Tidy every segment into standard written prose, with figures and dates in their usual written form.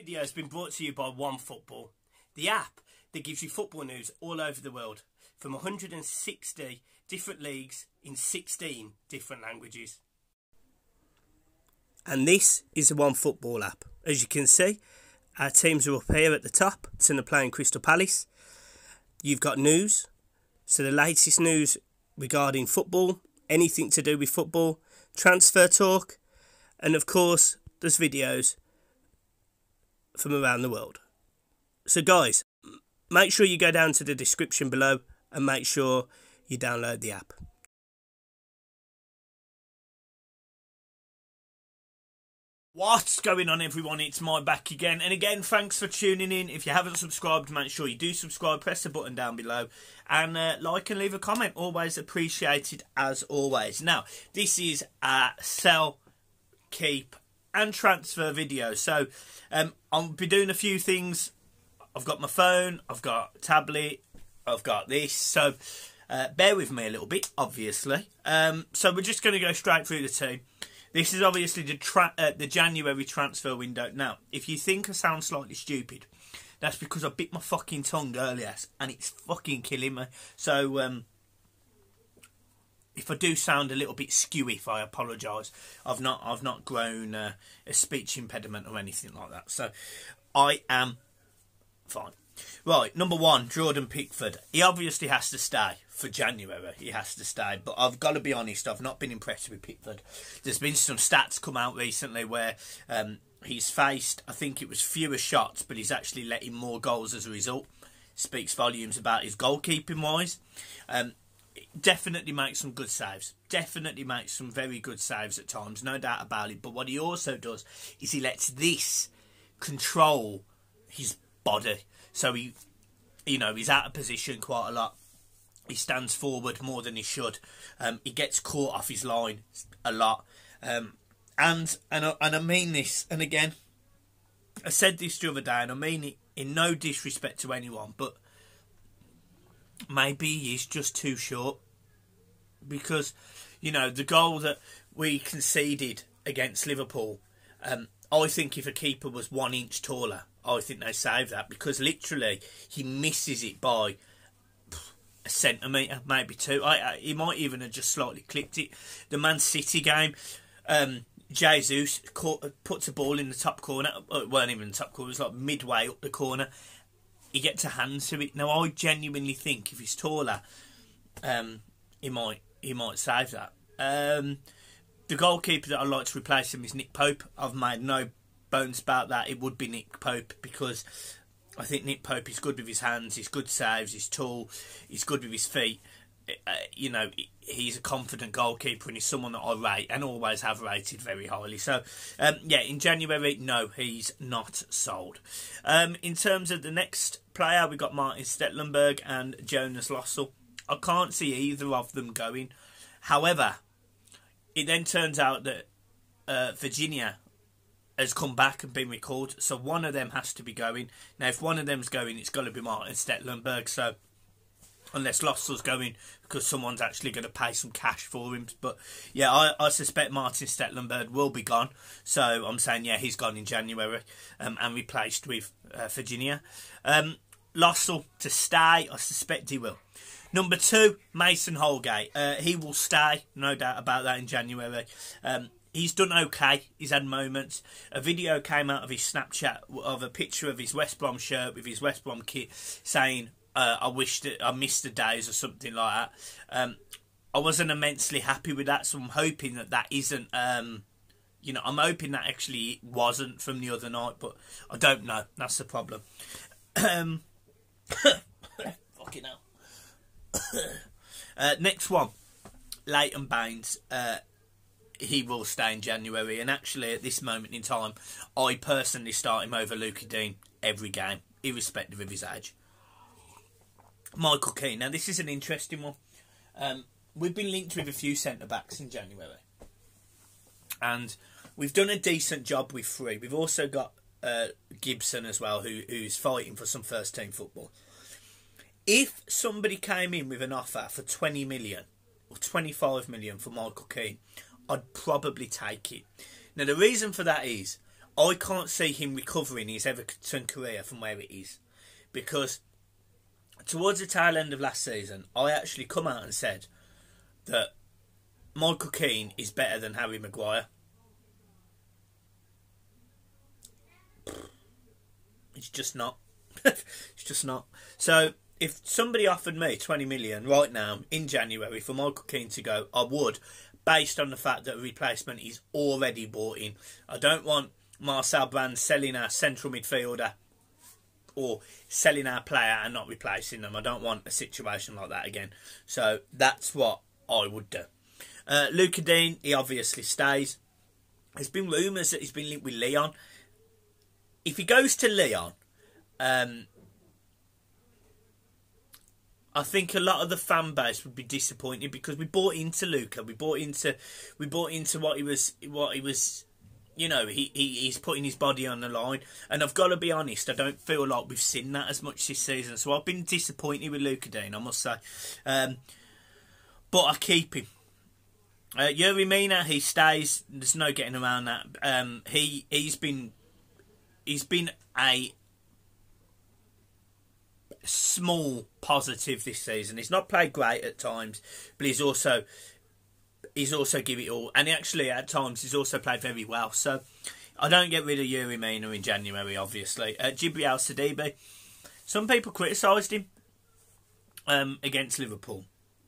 Video has been brought to you by OneFootball, the app that gives you football news all over the world from 160 different leagues in 16 different languages. And this is the OneFootball app. As you can see, our teams are up here at the top. It's in the playing Crystal Palace. You've got news, so the latest news regarding football, anything to do with football, transfer talk, and of course there's videos from around the world. So guys, make sure you go down to the description below and make sure you download the app. What's going on, everyone? It's Mike back again, and again thanks for tuning in. If you haven't subscribed, make sure you do subscribe, press the button down below and like and leave a comment. Always appreciated as always. Now this is a sell, keep and transfer video, so I'll be doing a few things. I've got my phone, I've got a tablet, I've got this, so bear with me a little bit, obviously. So we're just going to go straight through the team. This is obviously the January transfer window. Now, if you think I sound slightly stupid, that's because I bit my fucking tongue earlier and it's fucking killing me. So if I do sound a little bit skewy, I apologise. I've not grown a speech impediment or anything like that. So I am fine. Right, number one, Jordan Pickford. He obviously has to stay for January. He has to stay. But I've got to be honest, I've not been impressed with Pickford. There's been some stats come out recently where he's faced, I think it was fewer shots, but he's actually letting more goals as a result. Speaks volumes about his goalkeeping wise. Definitely makes some good saves. Definitely makes some very good saves at times, no doubt about it. But what he also does is he lets this control his body. So he's out of position quite a lot. He stands forward more than he should. He gets caught off his line a lot. And I mean this. And again, I said this the other day, and I mean it in no disrespect to anyone, but maybe he is just too short. Because, the goal that we conceded against Liverpool, I think if a keeper was 1 inch taller, I think they saved that, because literally he misses it by a centimetre, maybe two. He might even have just slightly clipped it. The Man City game, Jesus puts a ball in the top corner. It weren't even the top corner, it was like midway up the corner. He gets a hand to it. Now I genuinely think if he's taller, he might save that. The goalkeeper that I'd like to replace him is Nick Pope. I've made no bones about that. It would be Nick Pope, because I think Nick Pope is good with his hands, he's good saves, he's tall, he's good with his feet. He's a confident goalkeeper, and he's someone that I rate and always have rated very highly. So yeah, in January, no, he's not sold. In terms of the next player, we got Martin Stecklenburg and Jonas Lossell. I can't see either of them going. However, it then turns out that Virginia has come back and been recalled, so one of them has to be going. Now, if one of them's going, it's got to be Martin Stecklenburg. So, unless Lossell's going because someone's actually going to pay some cash for him. But yeah, I suspect Martin Stecklenburg will be gone. So I'm saying, yeah, he's gone in January and replaced with Virginia. Lossell to stay, I suspect he will. Number two, Mason Holgate. He will stay, no doubt about that, in January. He's done okay. He's had moments. A video came out of his Snapchat of a picture of his West Brom shirt with his West Brom kit saying, I wish that I missed the days, or something like that. I wasn't immensely happy with that, so I'm hoping that isn't, I'm hoping that actually it wasn't from the other night, but I don't know. That's the problem. Fucking hell. Next one, Leighton Baines. He will stay in January, and actually at this moment in time, I personally start him over Luka Dean every game, irrespective of his age. Michael Keane. Now this is an interesting one. We've been linked with a few centre-backs in January, and we've done a decent job with 3. We've also got Gibson as well, who's fighting for some first-team football. If somebody came in with an offer for 20 million or 25 million for Michael Keane, I'd probably take it. Now, the reason for that is I can't see him recovering his Everton career from where it is. Because towards the tail end of last season, I actually come out and said that Michael Keane is better than Harry Maguire. It's just not. It's just not. So, if somebody offered me 20 million right now in January for Michael Keane to go, I would, based on the fact that a replacement is already bought in. I don't want Marcel Brand selling our central midfielder or selling our player and not replacing them. I don't want a situation like that again. So that's what I would do. Luca Dean, he obviously stays. There's been rumours that he's been linked with Lyon. If he goes to Lyon, I think a lot of the fan base would be disappointed because we bought into Luca. We bought into what he was. You know, he's putting his body on the line, and I've got to be honest, I don't feel like we've seen that as much this season. So I've been disappointed with Luca Dean, I must say. But I keep him. Yuri Mina, he stays. There's no getting around that. He's been a small positive this season. He's not played great at times, but he's also give it all, and actually at times he's also played very well. So I don't get rid of Yuri Mina in January, obviously. Jibril Sidibe, some people criticised him against Liverpool,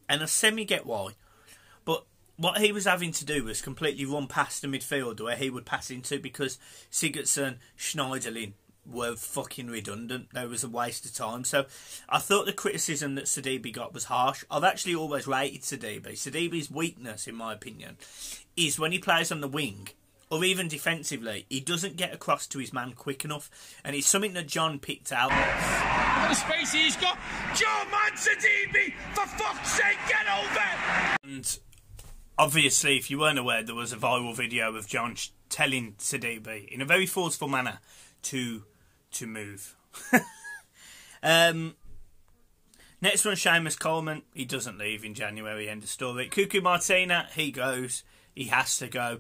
and I semi-get why, but what he was having to do was completely run past the midfield where he would pass into, because Sigurdsson, Schneiderlin were fucking redundant. There was a waste of time. So I thought the criticism that Sidibe got was harsh. I've actually always rated Sidibe. Sidibe's weakness, in my opinion, is when he plays on the wing, or even defensively, he doesn't get across to his man quick enough. And it's something that John picked out. What a space he's got. Joe Man Sidibe, for fuck's sake, get over! And obviously, if you weren't aware, there was a viral video of John telling Sidibe in a very forceful manner to move. Next one, Seamus Coleman. He doesn't leave in January, end of story. Cuckoo Martina, he goes. He has to go.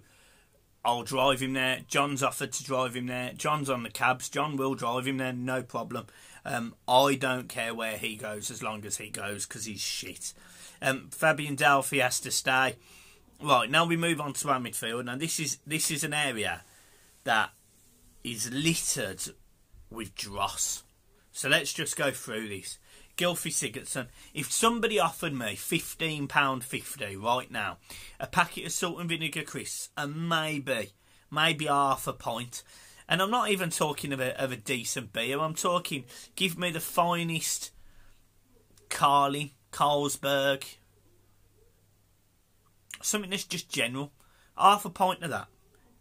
I'll drive him there. John's offered to drive him there. John's on the cabs. John will drive him there, no problem. I don't care where he goes as long as he goes, because he's shit. Fabian Delph, he has to stay. Right, now we move on to our midfield. Now this is an area that is littered with dross. So let's just go through this. Gylfi Sigurdsson. If somebody offered me £15.50 right now, a packet of salt and vinegar crisps, and maybe half a pint, and I'm not even talking of a decent beer, I'm talking, give me the finest Carlsberg, something that's just general, half a pint of that,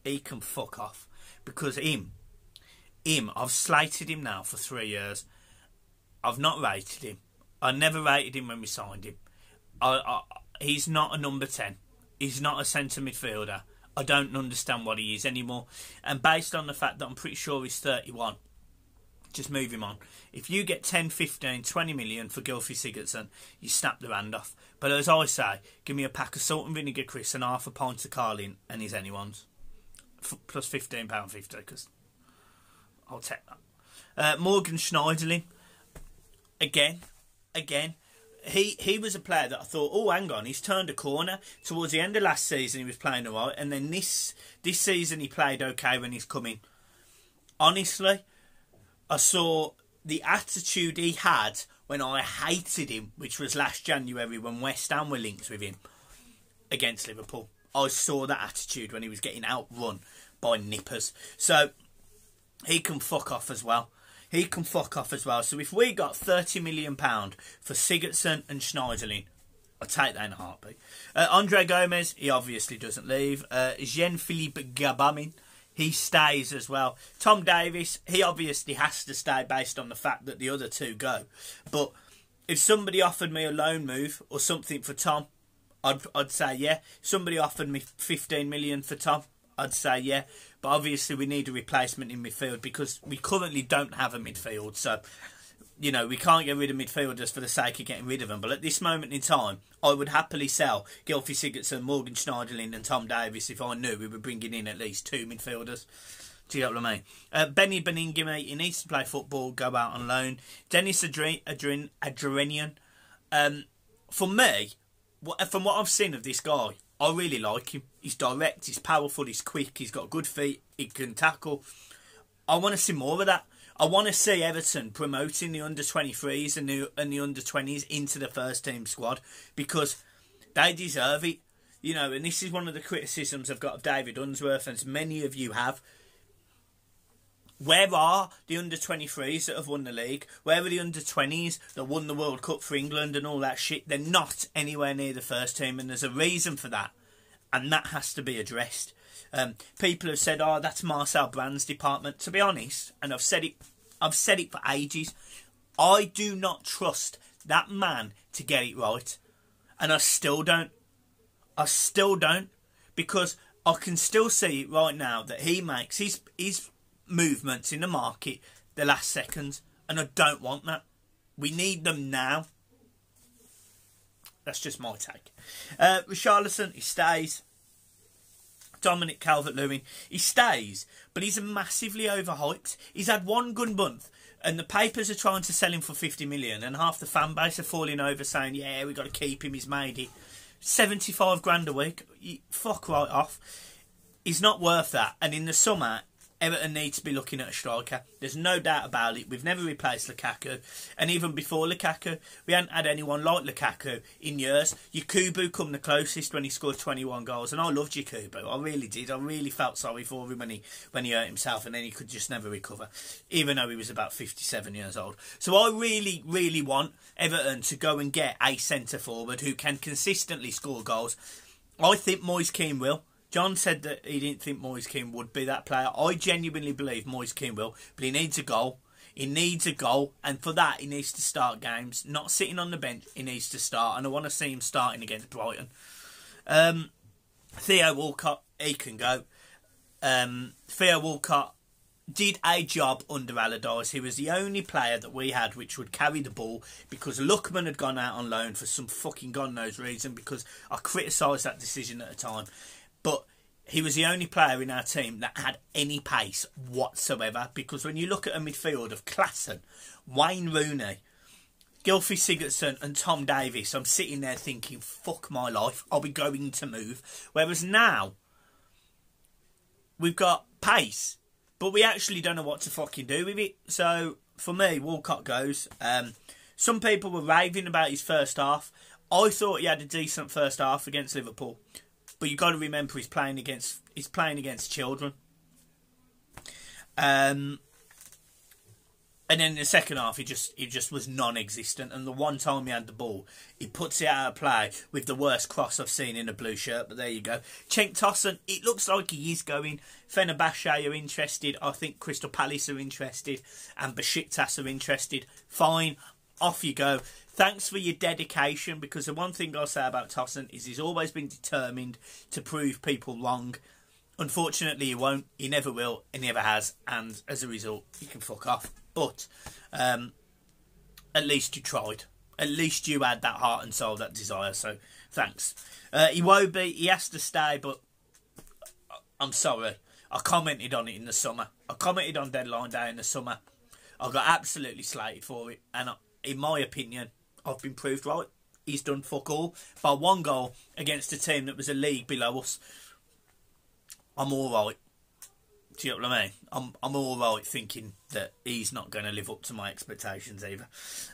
he can fuck off. Because him, I've slated him now for 3 years. I've not rated him. I never rated him when we signed him. He's not a number 10. He's not a centre midfielder. I don't understand what he is anymore. And based on the fact that I'm pretty sure he's 31, just move him on. If you get 10, 15, 20 million for Gylfi Sigurdsson, you snap the hand off. But as I say, give me a pack of salt and vinegar crisps and half a pint of Carlin, and he's anyone's. Plus £15.50, because I'll take that. Morgan Schneiderlin, again, he was a player that I thought, oh, hang on, he's turned a corner. Towards the end of last season, he was playing all right, and then this season he played okay when he's come in. Honestly, I saw the attitude he had when I hated him, which was last January when West Ham were linked with him against Liverpool. I saw that attitude when he was getting outrun by nippers. So he can fuck off as well. So if we got £30 million for Sigurdsson and Schneiderlin, I'd take that in a heartbeat. Andre Gomez, he obviously doesn't leave. Jean-Philippe Gabamin, he stays as well. Tom Davies, he obviously has to stay based on the fact that the other two go. But if somebody offered me a loan move or something for Tom, I'd say yeah. Somebody offered me 15 million for Tom, I'd say yeah. But obviously we need a replacement in midfield because we currently don't have a midfield. So, you know, we can't get rid of midfielders for the sake of getting rid of them. But at this moment in time, I would happily sell Gylfi Sigurdsson, Morgan Schneiderlin and Tom Davies if I knew we were bringing in at least 2 midfielders. Do you get what I mean? Benny Beningame, he needs to play football, go out on loan. Dennis Adrianian. For me, from what I've seen of this guy, I really like him. He's direct, he's powerful, he's quick, he's got good feet, he can tackle. I want to see more of that. I want to see Everton promoting the under-23s and the under-20s into the first team squad because they deserve it. You know, and this is one of the criticisms I've got of David Unsworth, and as many of you have. Where are the under-23s that have won the league? Where are the under-20s that won the World Cup for England and all that shit? They're not anywhere near the first team, and there's a reason for that. And that has to be addressed. People have said, oh, that's Marcel Brand's department. To be honest, and I've said it for ages, I do not trust that man to get it right. And I still don't. Because I can still see right now that he makes his movements in the market the last seconds, and I don't want that. We need them now. That's just my take. Richarlison, he stays. Dominic Calvert-Lewin, he stays, but he's massively overhyped. He's had one good month, and the papers are trying to sell him for 50 million, and half the fan base are falling over saying, yeah, we've got to keep him, he's made it. 75 grand a week, fuck right off. He's not worth that, and in the summer, Everton needs to be looking at a striker. There's no doubt about it. We've never replaced Lukaku. And even before Lukaku, we hadn't had anyone like Lukaku in years. Yakubu come the closest when he scored 21 goals. And I loved Yakubu. I really did. I really felt sorry for him when he hurt himself and then he could just never recover. Even though he was about 57 years old. So I really, really want Everton to go and get a centre-forward who can consistently score goals. I think Moise Kean will. John said that he didn't think Moise Kean would be that player. I genuinely believe Moise Kean will, but he needs a goal. He needs a goal, and for that, he needs to start games. Not sitting on the bench, he needs to start, and I want to see him starting against Brighton. Theo Walcott, he can go. Theo Walcott did a job under Allardyce. He was the only player that we had which would carry the ball because Lookman had gone out on loan for some fucking God knows reason because I criticised that decision at the time. But he was the only player in our team that had any pace whatsoever. Because when you look at a midfield of Klassen, Wayne Rooney, Gylfi Sigurdsson and Tom Davies, I'm sitting there thinking, fuck my life, are we going to move? Whereas now, we've got pace, but we actually don't know what to fucking do with it. So, for me, Walcott goes. Some people were raving about his first half. I thought he had a decent first half against Liverpool. But you've got to remember he's playing against children. And then in the second half, he just was non-existent. And the one time he had the ball, he puts it out of play with the worst cross I've seen in a blue shirt. But there you go. Cenk Tosun, it looks like he is going. Fenerbahce are interested. I think Crystal Palace are interested. And Besiktas are interested. Fine. Off you go. Thanks for your dedication, because the one thing I'll say about Tosun is he's always been determined to prove people wrong. Unfortunately, he won't. He never will. He never has. And as a result, he can fuck off. But at least you tried. At least you had that heart and soul, that desire. So thanks. Iwobi, he has to stay, but I'm sorry. I commented on it in the summer. I commented on deadline day in the summer. I got absolutely slated for it. And in my opinion, I've been proved right. He's done fuck all. By one goal against a team that was a league below us. I'm alright. Do you know what I mean? I'm alright thinking that he's not going to live up to my expectations either.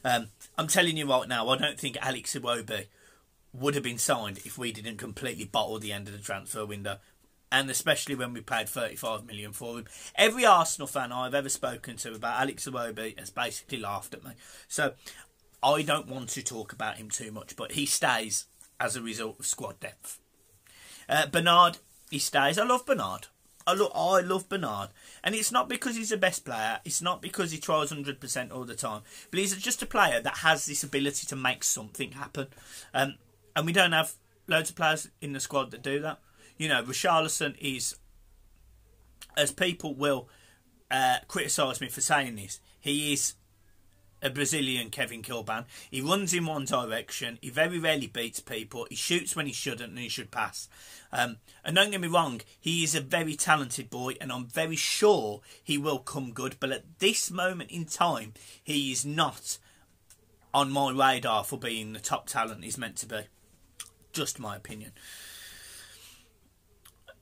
I'm telling you right now, I don't think Alex Iwobi would have been signed if we didn't completely bottle the end of the transfer window. And especially when we paid 35 million for him. Every Arsenal fan I've ever spoken to about Alex Iwobi has basically laughed at me. So I don't want to talk about him too much, but he stays as a result of squad depth. Bernard, he stays. I love Bernard. I love Bernard. And it's not because he's the best player. It's not because he tries 100% all the time. But he's just a player that has this ability to make something happen. And we don't have loads of players in the squad that do that. You know, Richarlison is, as people will criticise me for saying this, he is a Brazilian Kevin Kilban. He runs in one direction. He very rarely beats people. He shoots when he shouldn't, and he should pass. And don't get me wrong, he is a very talented boy, and I'm very sure he will come good. But at this moment in time, he is not on my radar for being the top talent he's meant to be. Just my opinion.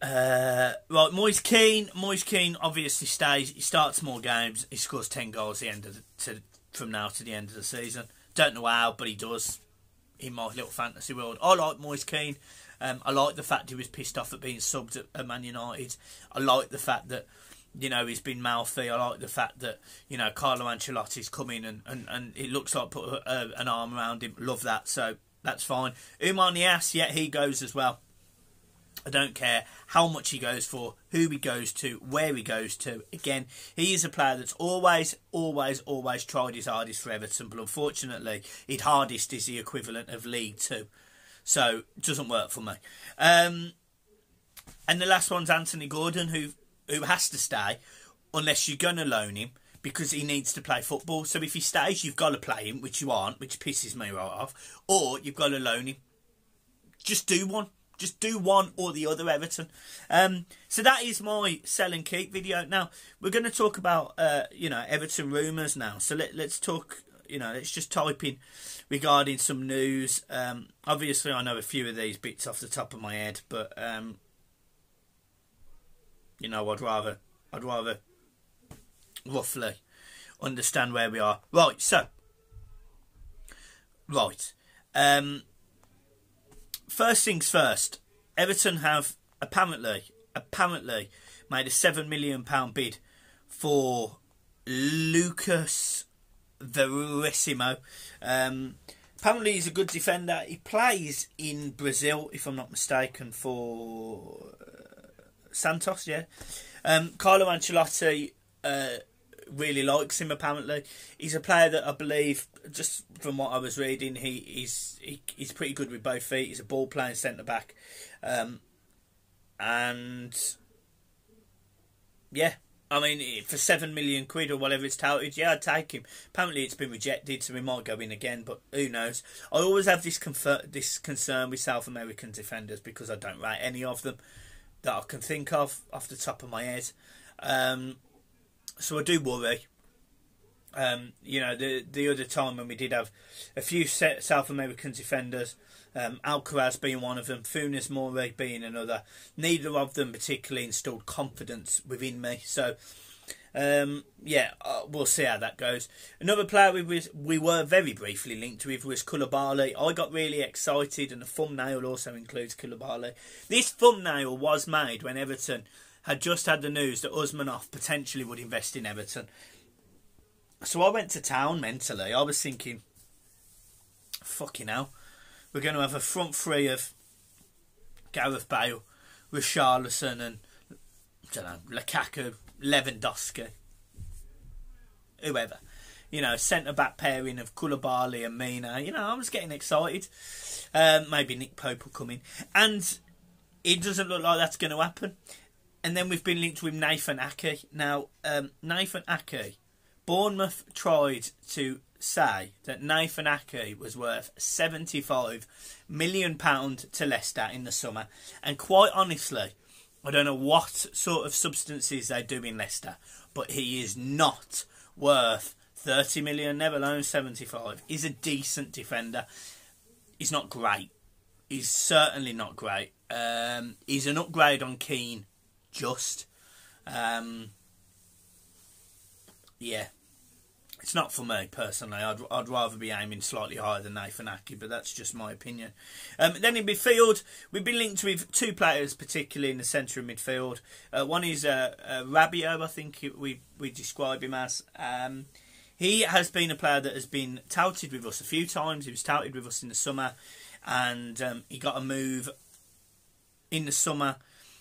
Right, Moise Keane obviously stays. He starts more games. He scores 10 goals from now to the end of the season. Don't know how, but he does in my little fantasy world. I like Moise Keane. I like the fact he was pissed off at being subbed at Man United. I like the fact that, you know, he's been mouthy. I like the fact that, you know, Carlo Ancelotti's come in and it looks like put an arm around him. Love that. So that's fine. Oumar Niasse, yeah, he goes as well. I don't care how much he goes for, who he goes to, where he goes to. Again, he is a player that's always tried his hardest for Everton, but unfortunately, his hardest is the equivalent of League Two. So, it doesn't work for me. And the last one's Anthony Gordon, who has to stay, unless you're going to loan him, because he needs to play football. So if he stays, you've got to play him, which you aren't, which pisses me right off. Or you've got to loan him. Just do one. Just do one or the other, Everton. So that is my sell and keep video. Now, we're going to talk about, you know, Everton rumours now. So let's talk, you know, let's just type in regarding some news. Obviously, I know a few of these bits off the top of my head, but, you know, I'd rather roughly understand where we are. Right, so. Right. First things first, Everton have apparently made a £7 million bid for Lucas Verissimo. Apparently he's a good defender. He plays in Brazil, if I'm not mistaken, for Santos, yeah. Carlo Ancelotti really likes him, apparently. He's a player that I believe, just from what I was reading, he's pretty good with both feet. He's a ball playing centre back, and yeah, I mean, for £7 million or whatever it's touted, yeah, I'd take him. Apparently it's been rejected, so we might go in again, but who knows. I always have this concern with South American defenders, because I don't rate any of them that I can think of off the top of my head. So I do worry. You know, the other time when we did have a few South American defenders, Alcaraz being one of them, Funes Mori being another, neither of them particularly instilled confidence within me. So, yeah, we'll see how that goes. Another player we were very briefly linked with was Koulibaly. I got really excited, and the thumbnail also includes Koulibaly. This thumbnail was made when Everton had just had the news that Usmanov potentially would invest in Everton. So I went to town mentally. I was thinking, fucking hell, we're going to have a front three of Gareth Bale, Richarlison and, I don't know, Lukaku, Lewandowski, whoever. You know, centre-back pairing of Koulibaly and Mina. You know, I was getting excited. Maybe Nick Pope will come in. And it doesn't look like that's going to happen. And then we've been linked with Nathan Ake. Now, Nathan Ake, Bournemouth tried to say that Nathan Ake was worth £75 million to Leicester in the summer. And quite honestly, I don't know what sort of substances they do in Leicester, but he is not worth 30 million, never alone 75. He's a decent defender. He's not great. He's certainly not great. He's an upgrade on Keane. Yeah, it's not for me personally. I'd rather be aiming slightly higher than Nathan Ake, but that's just my opinion. Then in midfield, we've been linked with two players, particularly in the centre of midfield. One is Rabiot, I think we describe him as. He has been a player that has been touted with us a few times. He was touted with us in the summer, and he got a move in the summer.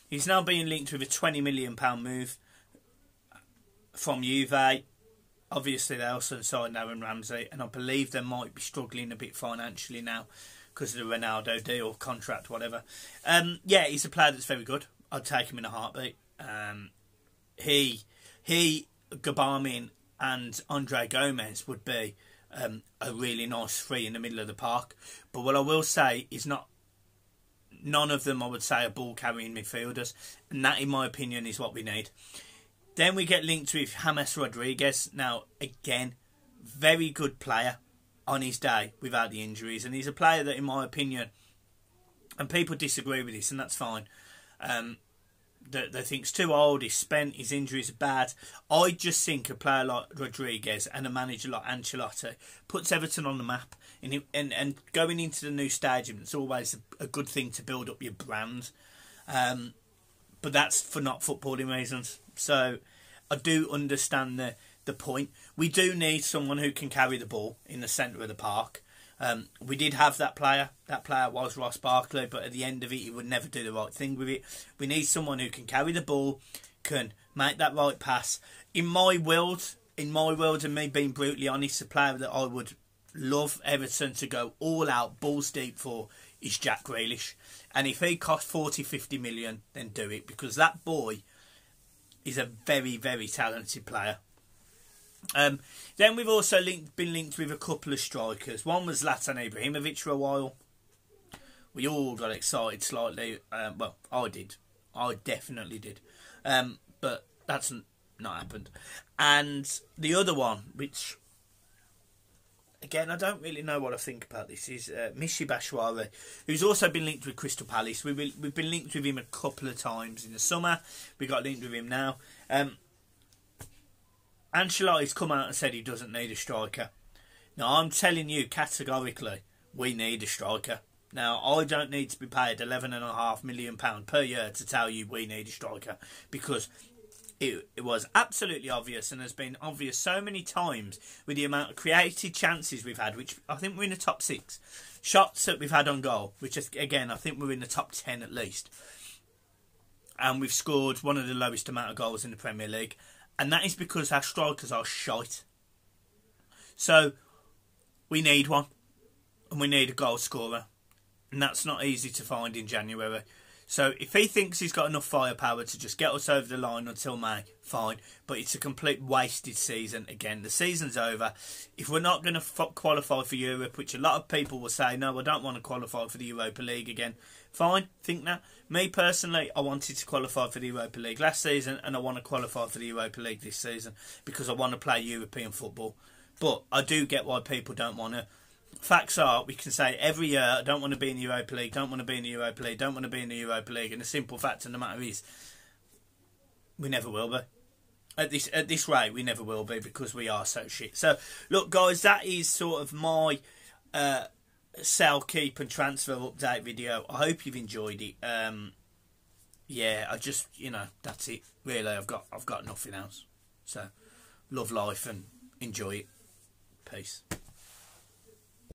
He's now being linked with a £20 million move from Juve. Obviously, they also signed Aaron Ramsey, and I believe they might be struggling a bit financially now because of the Ronaldo deal, contract, whatever. Yeah, he's a player that's very good. I'd take him in a heartbeat. He, Gabarmin and Andre Gomez would be a really nice three in the middle of the park. But what I will say is none of them, I would say, are ball-carrying midfielders. And that, in my opinion, is what we need. Then we get linked with James Rodriguez. Now, again, very good player on his day without the injuries. And he's a player that, in my opinion, and people disagree with this, and that's fine, they think he's too old, he's spent, his injuries are bad. I just think a player like Rodriguez and a manager like Ancelotti puts Everton on the map. And going into the new stadium, it's always a good thing to build up your brand. But that's for not footballing reasons. So I do understand the point. We do need someone who can carry the ball in the centre of the park. We did have that player. That player was Ross Barkley, but at the end of it, he would never do the right thing with it. We need someone who can carry the ball, can make that right pass. In my world, and me being brutally honest, a player that I would love Everton to go all out, balls deep for, is Jack Grealish. And if he costs 40, 50 million, then do it, because that boy is a very, very talented player. Then we've also been linked with a couple of strikers. One was Zlatan Ibrahimovic for a while. We all got excited slightly. Well, I did. I definitely did. But that's not happened. And the other one, which, again, I don't really know what I think about this, is Michy Batshuayi, who's also been linked with Crystal Palace. We've been linked with him a couple of times in the summer. We got linked with him now. Ancelotti's come out and said he doesn't need a striker. Now, I'm telling you categorically, we need a striker. Now, I don't need to be paid £11.5 million per year to tell you we need a striker, because it was absolutely obvious, and has been obvious so many times with the amount of created chances we've had, which I think we're in the top 6. Shots that we've had on goal, which is, again, I think we're in the top 10 at least. And we've scored one of the lowest amount of goals in the Premier League. And that is because our strikers are shite. So, we need one. And we need a goal scorer. And that's not easy to find in January. So, if he thinks he's got enough firepower to just get us over the line until May, fine. But it's a complete wasted season. Again, the season's over. If we're not going to qualify for Europe, which a lot of people will say, no, I don't want to qualify for the Europa League again. Fine, think that. Me personally, I wanted to qualify for the Europa League last season, and I want to qualify for the Europa League this season because I want to play European football. But I do get why people don't want to. Facts are, we can say every year, I don't want to be in the Europa League, don't want to be in the Europa League, don't want to be in the Europa League, and the simple fact of the matter is, we never will be. At this rate, we never will be, because we are so shit. So, look, guys, that is sort of my sell, keep and transfer update video. I hope you've enjoyed it. Yeah, I just, that's it. Really, I've got nothing else. So, love life and enjoy it. Peace.